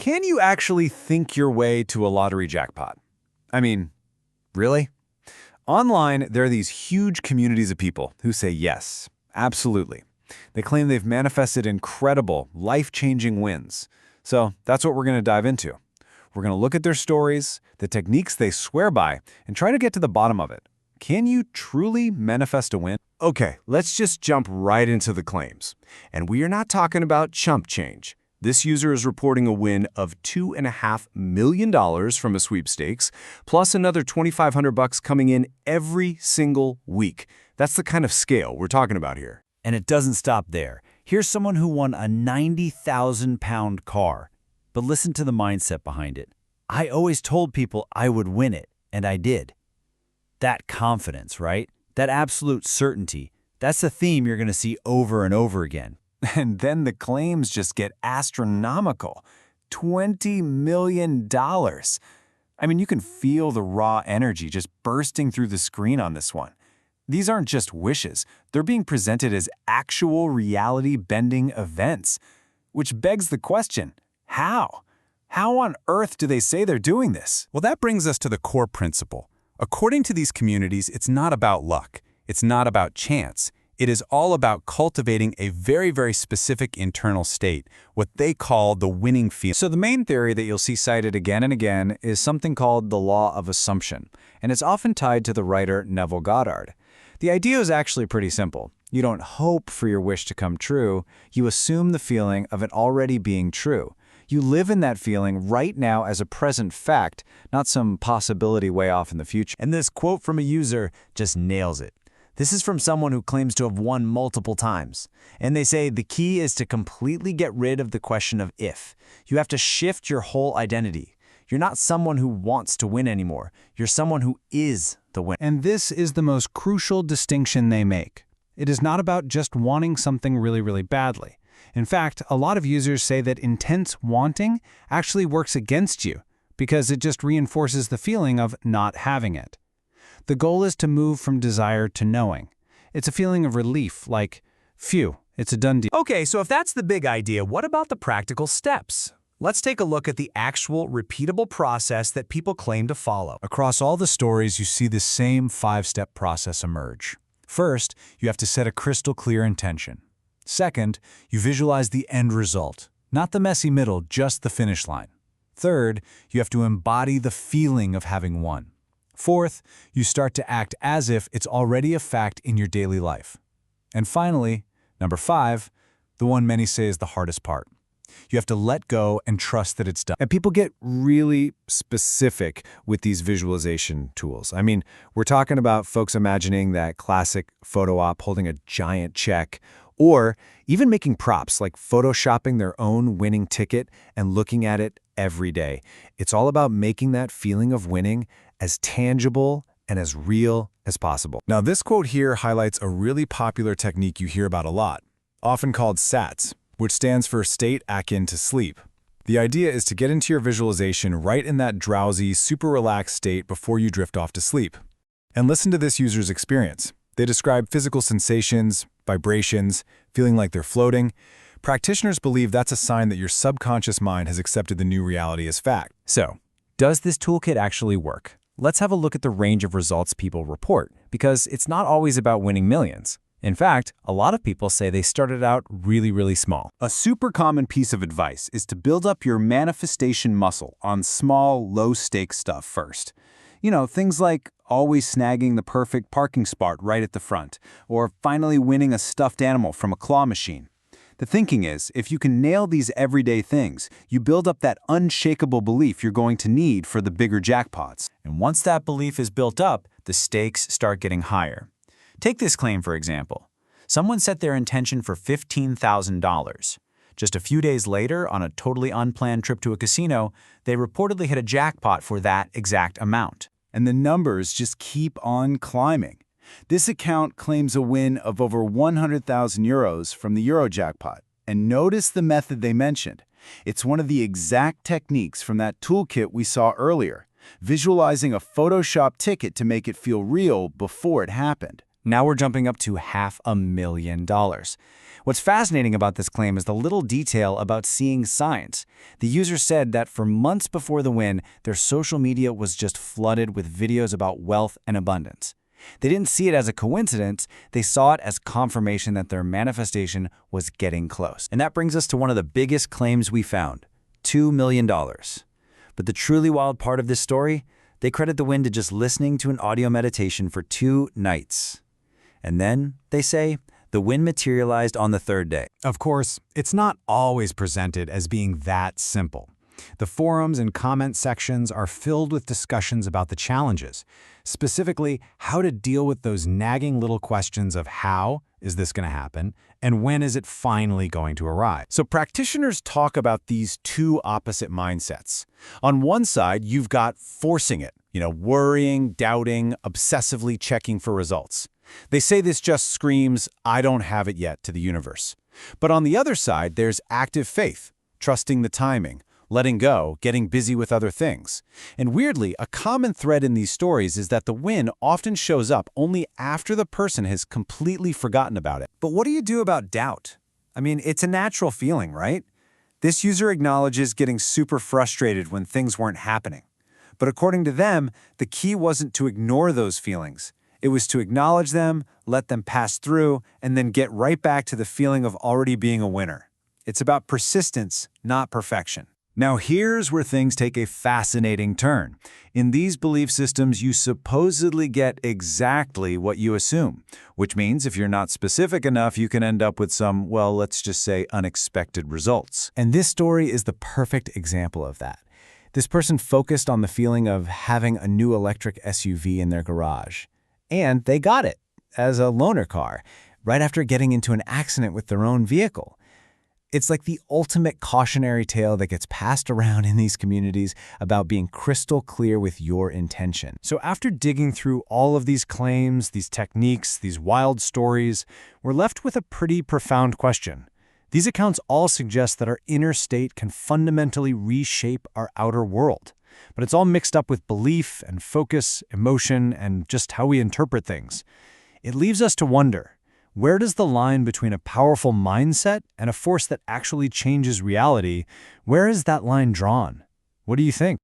Can you actually think your way to a lottery jackpot? I mean, really? Online, there are these huge communities of people who say yes, absolutely. They claim they've manifested incredible, life-changing wins. So that's what we're going to dive into. We're going to look at their stories, the techniques they swear by, and try to get to the bottom of it. Can you truly manifest a win? Okay, let's just jump right into the claims. And we are not talking about chump change. This user is reporting a win of $2.5 million from a sweepstakes, plus another $2,500 coming in every single week. That's the kind of scale we're talking about here. And it doesn't stop there. Here's someone who won a 90,000-pound car. But listen to the mindset behind it. I always told people I would win it, and I did. That confidence, right? That absolute certainty. That's the theme you're going to see over and over again. And then the claims just get astronomical. $20 million. I mean, you can feel the raw energy just bursting through the screen on this one. These aren't just wishes. They're being presented as actual reality-bending events. Which begs the question, how? How on earth do they say they're doing this? Well, that brings us to the core principle. According to these communities, it's not about luck. It's not about chance. It is all about cultivating a very, very specific internal state, what they call the winning feeling. So the main theory that you'll see cited again and again is something called the law of assumption, and it's often tied to the writer Neville Goddard. The idea is actually pretty simple. You don't hope for your wish to come true, you assume the feeling of it already being true. You live in that feeling right now as a present fact, not some possibility way off in the future. And this quote from a user just nails it. This is from someone who claims to have won multiple times. And they say the key is to completely get rid of the question of if. You have to shift your whole identity. You're not someone who wants to win anymore. You're someone who is the winner. And this is the most crucial distinction they make. It is not about just wanting something really, really badly. In fact, a lot of users say that intense wanting actually works against you because it just reinforces the feeling of not having it. The goal is to move from desire to knowing. It's a feeling of relief, like, phew, it's a done deal. Okay, so if that's the big idea, what about the practical steps? Let's take a look at the actual repeatable process that people claim to follow. Across all the stories, you see the same 5-step process emerge. First, you have to set a crystal clear intention. Second, you visualize the end result, not the messy middle, just the finish line. Third, you have to embody the feeling of having won. Fourth, you start to act as if it's already a fact in your daily life. And finally, number 5, the one many say is the hardest part. You have to let go and trust that it's done. And people get really specific with these visualization tools. I mean, we're talking about folks imagining that classic photo op holding a giant check, or even making props like photoshopping their own winning ticket and looking at it every day. It's all about making that feeling of winning as tangible and as real as possible. Now, this quote here highlights a really popular technique you hear about a lot, often called SATS, which stands for state akin to sleep. The idea is to get into your visualization right in that drowsy, super relaxed state before you drift off to sleep. And listen to this user's experience. They describe physical sensations, vibrations, feeling like they're floating. Practitioners believe that's a sign that your subconscious mind has accepted the new reality as fact. So, does this toolkit actually work? Let's have a look at the range of results people report, because it's not always about winning millions. In fact, a lot of people say they started out really, really small. A super common piece of advice is to build up your manifestation muscle on small, low-stakes stuff first. You know, things like always snagging the perfect parking spot right at the front, or finally winning a stuffed animal from a claw machine. The thinking is, if you can nail these everyday things, you build up that unshakable belief you're going to need for the bigger jackpots. And once that belief is built up, the stakes start getting higher. Take this claim, for example. Someone set their intention for $15,000. Just a few days later, on a totally unplanned trip to a casino, they reportedly hit a jackpot for that exact amount. And the numbers just keep on climbing. This account claims a win of over 100,000 euros from the Eurojackpot. And notice the method they mentioned. It's one of the exact techniques from that toolkit we saw earlier, visualizing a Photoshop ticket to make it feel real before it happened. Now we're jumping up to $500,000. What's fascinating about this claim is the little detail about seeing signs. The user said that for months before the win, their social media was just flooded with videos about wealth and abundance. They didn't see it as a coincidence, they saw it as confirmation that their manifestation was getting close. And that brings us to one of the biggest claims we found, $2 million. But the truly wild part of this story, they credit the win to just listening to an audio meditation for 2 nights. And then, they say, the win materialized on the 3rd day. Of course, it's not always presented as being that simple. The forums and comment sections are filled with discussions about the challenges, specifically how to deal with those nagging little questions of how is this going to happen and when is it finally going to arrive. So practitioners talk about these two opposite mindsets. On one side, you've got forcing it, worrying, doubting, obsessively checking for results. They say this just screams, I don't have it yet, to the universe. But on the other side, there's active faith, trusting the timing, letting go, getting busy with other things. And weirdly, a common thread in these stories is that the win often shows up only after the person has completely forgotten about it. But what do you do about doubt? I mean, it's a natural feeling, right? This user acknowledges getting super frustrated when things weren't happening. But according to them, the key wasn't to ignore those feelings. It was to acknowledge them, let them pass through, and then get right back to the feeling of already being a winner. It's about persistence, not perfection. Now here's where things take a fascinating turn. In these belief systems, you supposedly get exactly what you assume, which means if you're not specific enough, you can end up with some, well, let's just say unexpected results. And this story is the perfect example of that. This person focused on the feeling of having a new electric SUV in their garage. And they got it as a loaner car, right after getting into an accident with their own vehicle. It's like the ultimate cautionary tale that gets passed around in these communities about being crystal clear with your intention. So after digging through all of these claims, these techniques, these wild stories, we're left with a pretty profound question. These accounts all suggest that our inner state can fundamentally reshape our outer world. But it's all mixed up with belief and focus, emotion, and just how we interpret things. It leaves us to wonder, where does the line between a powerful mindset and a force that actually changes reality, where is that line drawn? What do you think?